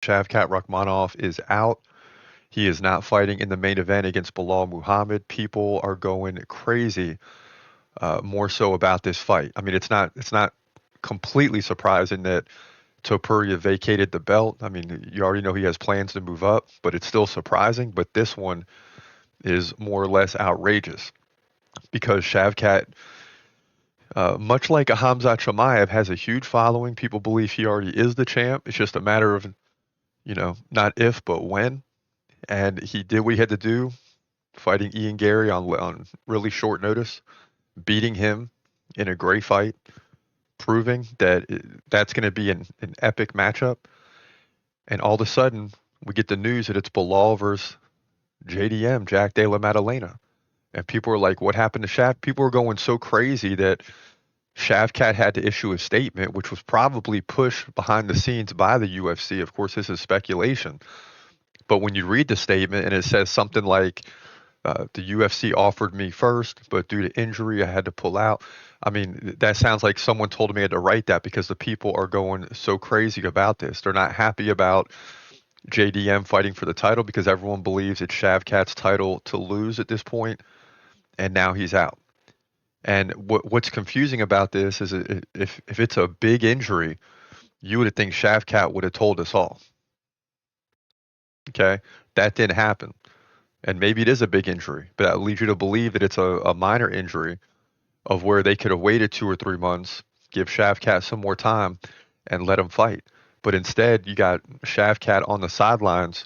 Shavkat Rakhmonov is out. He is not fighting in the main event against Belal Muhammad. People are going crazy, more so about this fight. I mean, it's not completely surprising that Topuria vacated the belt. I mean, you already know he has plans to move up, but it's still surprising. But this one is more or less outrageous because Shavkat, much like a Hamzat Chimaev, has a huge following. People believe he already is the champ. It's just a matter of, not if, but when. And he did what he had to do, fighting Ian Gary on really short notice, beating him in a great fight, proving that that's going to be an epic matchup. And all of a sudden, we get the news that it's Belal versus JDM, Jack Della Maddalena. And people are like, what happened to Shav? People were going so crazy that Shavkat had to issue a statement, which was probably pushed behind the scenes by the UFC. Of course, this is speculation. But when you read the statement and it says something like, the UFC offered me first, but due to injury, I had to pull out. I mean, that sounds like someone told me I had to write that because the people are going so crazy about this. They're not happy about JDM fighting for the title because everyone believes it's Shavkat's title to lose at this point, and now he's out. And what's confusing about this is if it's a big injury, you would think Shavkat would have told us all. Okay, that didn't happen. And maybe it is a big injury, but that leads you to believe that it's a minor injury of where they could have waited 2 or 3 months, give Shavkat some more time, and let him fight. But instead, you got Shavkat on the sidelines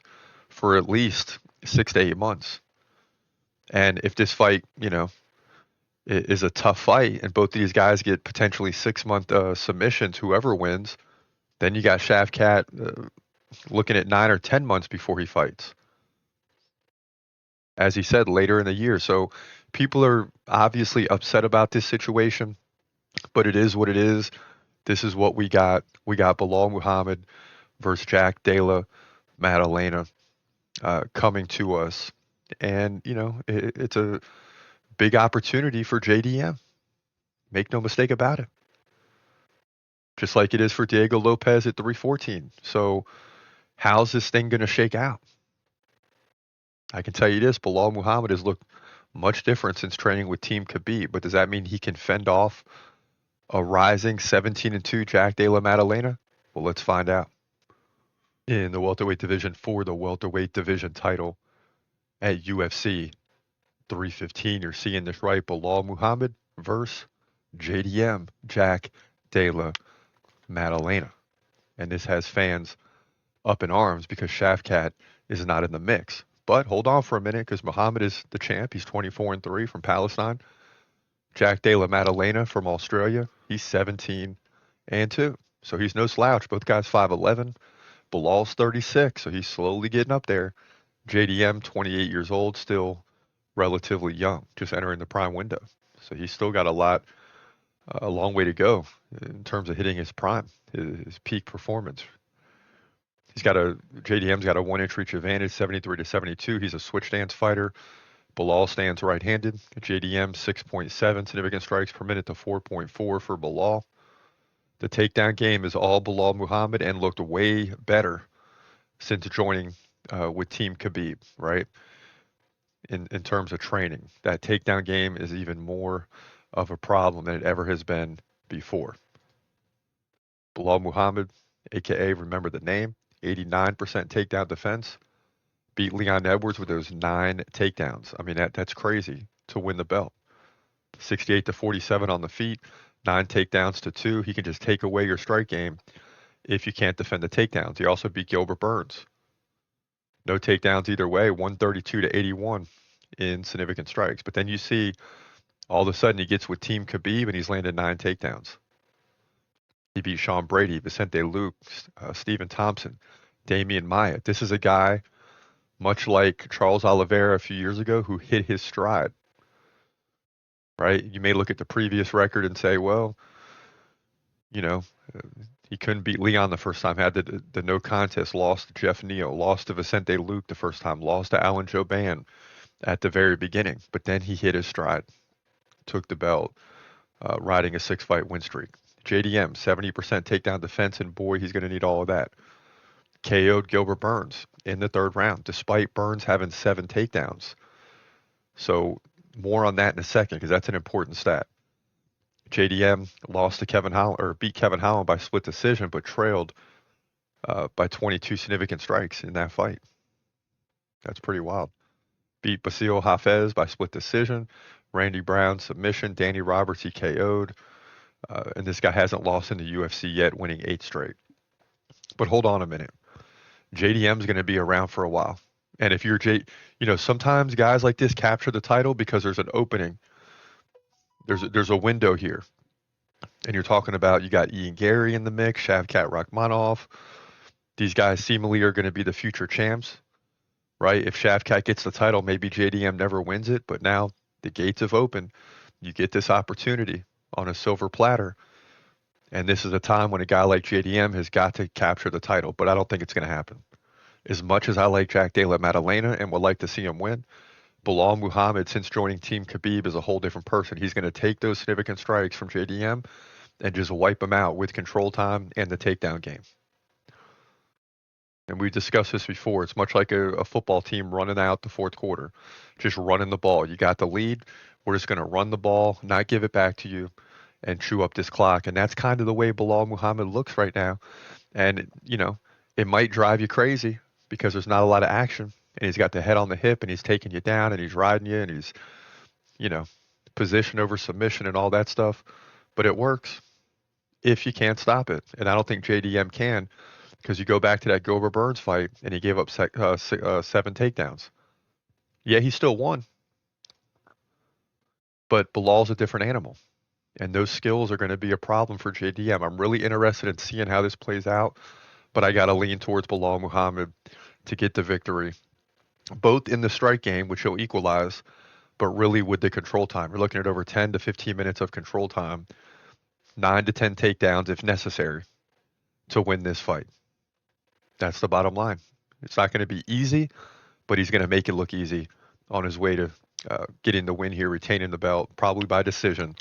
for at least 6 to 8 months. And if this fight, is a tough fight, and both of these guys get potentially 6 month submissions, whoever wins, then you got Shavkat looking at 9 or 10 months before he fights, as he said, later in the year. So people are obviously upset about this situation, but it is what it is. This is what we got. We got Belal Muhammad versus Jack Della Maddalena coming to us. And, it's a big opportunity for JDM. Make no mistake about it. Just like it is for Diego Lopez at 314. So how's this thing going to shake out? I can tell you this, Belal Muhammad has looked much different since training with Team Khabib, but does that mean he can fend off a rising 17-2 Jack Della Maddalena? Well, let's find out. In the welterweight division for the welterweight division title at UFC 315, you're seeing this right, Belal Muhammad versus JDM, Jack Della Maddalena. And this has fans up in arms because Shavkat is not in the mix. But hold on for a minute because Muhammad is the champ. He's 24-3 from Palestine. Jack Della Maddalena from Australia. He's 17-2. So he's no slouch. Both guys 5'11". Belal's 36, so he's slowly getting up there. JDM, 28 years old, still relatively young, just entering the prime window. So he's still got a long way to go in terms of hitting his prime, his peak performance. JDM's got a 1-inch reach advantage, 73-72. He's a switch stance fighter. Belal stands right-handed. JDM 6.7 significant strikes per minute to 4.4 for Belal. The takedown game is all Belal Muhammad and looked way better since joining with Team Khabib, right? In terms of training, that takedown game is even more of a problem than it ever has been before. Belal Muhammad, aka remember the name, 89% takedown defense, beat Leon Edwards with those 9 takedowns. I mean, that's crazy to win the belt. 68-47 on the feet, 9 takedowns to 2. He can just take away your strike game if you can't defend the takedowns. He also beat Gilbert Burns. No takedowns either way, 132-81 in significant strikes. But then you see all of a sudden he gets with Team Khabib and he's landed 9 takedowns. He beat Sean Brady, Vicente Luque, Stephen Thompson, Damian Maia. This is a guy, much like Charles Oliveira a few years ago, who hit his stride, right? You may look at the previous record and say, well, he couldn't beat Leon the first time, had the no contest, lost to Jeff Neal, lost to Vicente Luque the first time, lost to Alan Jouban at the very beginning. But then he hit his stride, took the belt, riding a 6-fight win streak. JDM, 70% takedown defense, and boy, he's going to need all of that. KO'd Gilbert Burns in the third round, despite Burns having 7 takedowns. So more on that in a second because that's an important stat. JDM lost to Kevin Holland or beat Kevin Holland by split decision, but trailed by 22 significant strikes in that fight. That's pretty wild. Beat Basil Hafez by split decision. Randy Brown submission. Danny Roberts he KO'd. And this guy hasn't lost in the UFC yet, winning 8 straight. But hold on a minute. JDM's going to be around for a while. And if you're sometimes guys like this capture the title because there's an opening. There's a window here. And you're talking about you got Ian Gary in the mix, Shavkat Rakhmonov. These guys seemingly are going to be the future champs, right? If Shavkat gets the title, maybe JDM never wins it, but now the gates have opened. You get this opportunity on a silver platter. And this is a time when a guy like JDM has got to capture the title, but I don't think it's going to happen. As much as I like Jack Della Maddalena and would like to see him win, Belal Muhammad, since joining Team Khabib, is a whole different person. He's going to take those significant strikes from JDM and just wipe them out with control time and the takedown game. And we've discussed this before. It's much like a football team running out the fourth quarter, just running the ball. You got the lead. We're just going to run the ball, not give it back to you, and chew up this clock. And that's kind of the way Belal Muhammad looks right now. And, it might drive you crazy because there's not a lot of action. And he's got the head on the hip and he's taking you down and he's riding you and he's, position over submission and all that stuff. But it works if you can't stop it. And I don't think JDM can because you go back to that Gilbert Burns fight and he gave up 7 takedowns. Yeah, he still won. But Bilal's a different animal. And those skills are going to be a problem for JDM. I'm really interested in seeing how this plays out, but I got to lean towards Belal Muhammad to get the victory, both in the strike game, which he'll equalize, but really with the control time. We're looking at over 10 to 15 minutes of control time, 9 to 10 takedowns if necessary to win this fight. That's the bottom line. It's not going to be easy, but he's going to make it look easy on his way to getting the win here, retaining the belt, probably by decision,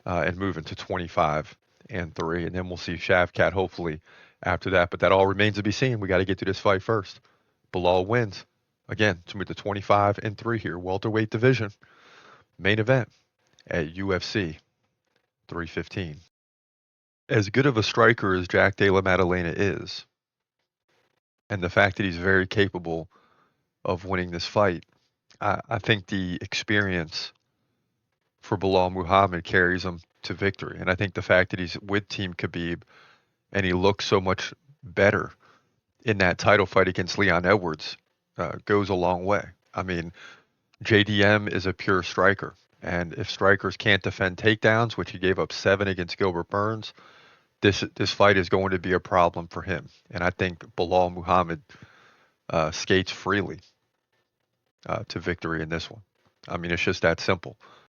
and moving to 25-3. And then we'll see Shavkat hopefully after that. But that all remains to be seen. We got to get to this fight first. Belal wins. Again, to move to 25-3 here, welterweight division, main event at UFC 315. As good of a striker as Jack Della Maddalena is, and the fact that he's very capable of winning this fight, I think the experience for Belal Muhammad carries him to victory. And I think the fact that he's with Team Khabib and he looks so much better in that title fight against Leon Edwards goes a long way. I mean, JDM is a pure striker. And if strikers can't defend takedowns, which he gave up 7 against Gilbert Burns, this fight is going to be a problem for him. And I think Belal Muhammad skates freely to victory in this one. I mean, it's just that simple.